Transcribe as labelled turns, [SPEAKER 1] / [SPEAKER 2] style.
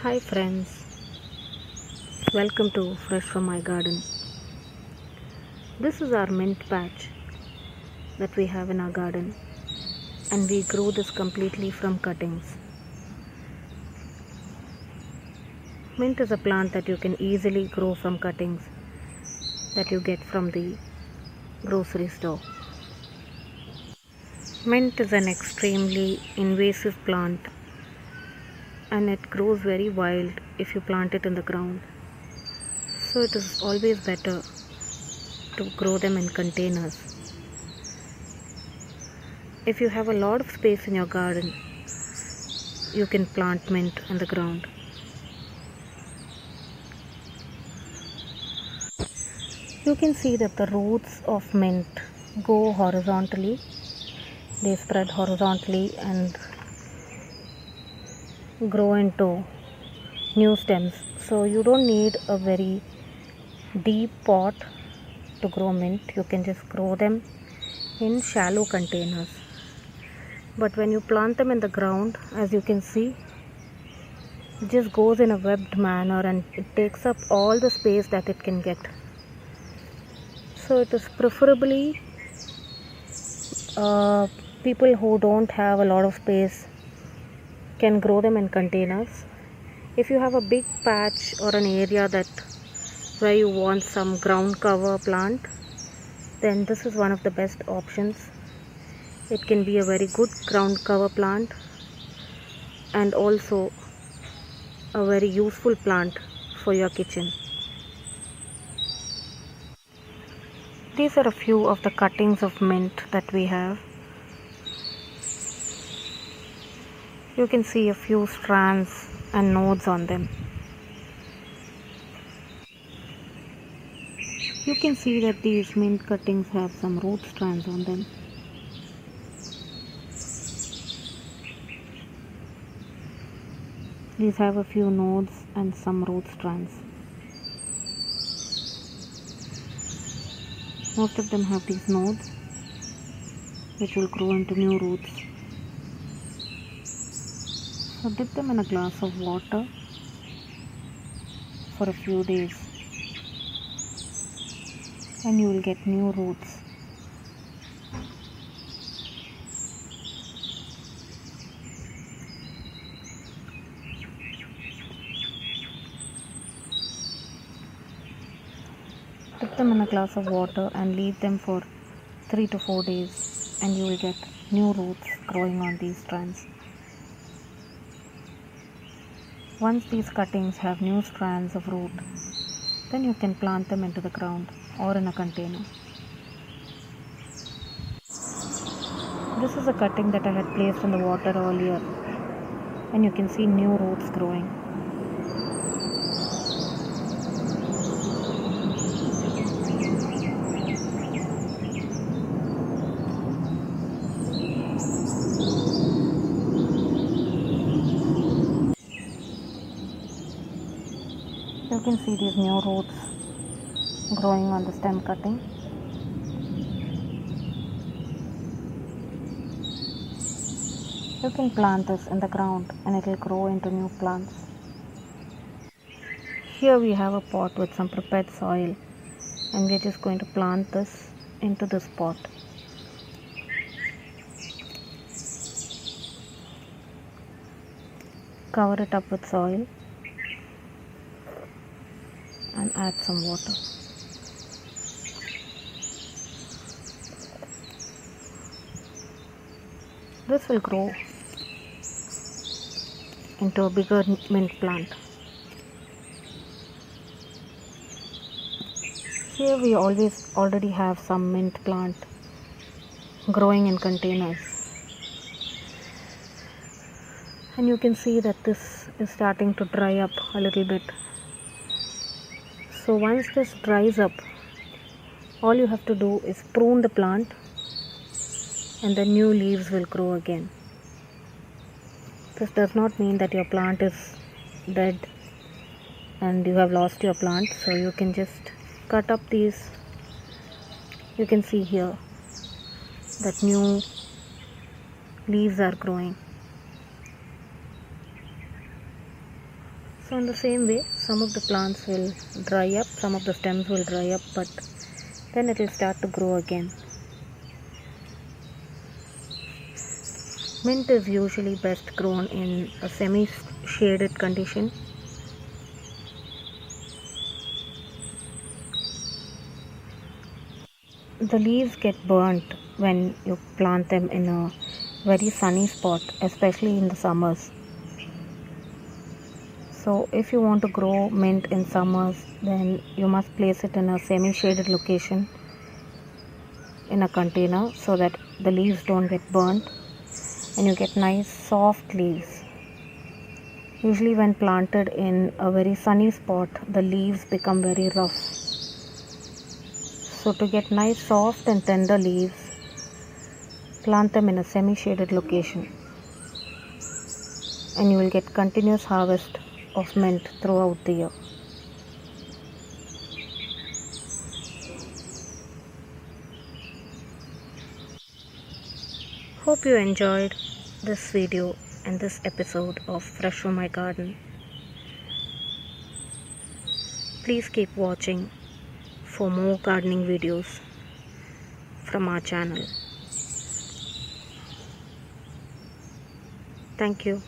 [SPEAKER 1] Hi friends, welcome to Fresh from my garden. This is our mint patch that we have in our garden, and we grow this completely from cuttings. Mint is a plant that you can easily grow from cuttings that you get from the grocery store. Mint is an extremely invasive plant and it grows very wild if you plant it in the ground. So it is always better to grow them in containers. If you have a lot of space in your garden, you can plant mint on the ground. You can see that the roots of mint go horizontally. They spread horizontally and grow into new stems. So you don't need a very deep pot to grow mint. You can just grow them in shallow containers. But when you plant them in the ground, as you can see, it just goes in a webbed manner and it takes up all the space that it can get. So it is preferably people who don't have a lot of space can grow them in containers. If you have a big patch or an area where you want some ground cover plant, then this is one of the best options. It can be a very good ground cover plant and also a very useful plant for your kitchen. These are a few of the cuttings of mint that we have. You can see a few strands and nodes on them. You can see that these mint cuttings have some root strands on them. These have a few nodes and some root strands. Most of them have these nodes which will grow into new roots. So dip them in a glass of water for a few days and you will get new roots. Dip them in a glass of water and leave them for 3 to 4 days and you will get new roots growing on these strands. Once these cuttings have new strands of root, then you can plant them into the ground or in a container. This is a cutting that I had placed in the water earlier and you can see new roots growing. You can see these new roots growing on the stem cutting. You can plant this in the ground and it will grow into new plants. Here we have a pot with some prepared soil and we're just going to plant this into this pot. Cover it up with soil and add some water. This will grow into a bigger mint plant. Here we already have some mint plant growing in containers. And you can see that this is starting to dry up a little bit. So once this dries up, all you have to do is prune the plant and the new leaves will grow again. This does not mean that your plant is dead and you have lost your plant. So you can just cut up these. You can see here that new leaves are growing. So in the same way, some of the plants will dry up, some of the stems will dry up, but then it will start to grow again. Mint is usually best grown in a semi-shaded condition. The leaves get burnt when you plant them in a very sunny spot, especially in the summers. So if you want to grow mint in summers, then you must place it in a semi-shaded location in a container so that the leaves don't get burnt and you get nice soft leaves. Usually when planted in a very sunny spot, the leaves become very rough. So to get nice soft and tender leaves, plant them in a semi-shaded location and you will get continuous harvest of mint throughout the year. Hope you enjoyed this video and this episode of Fresh from My Garden. Please keep watching for more gardening videos from our channel. Thank you.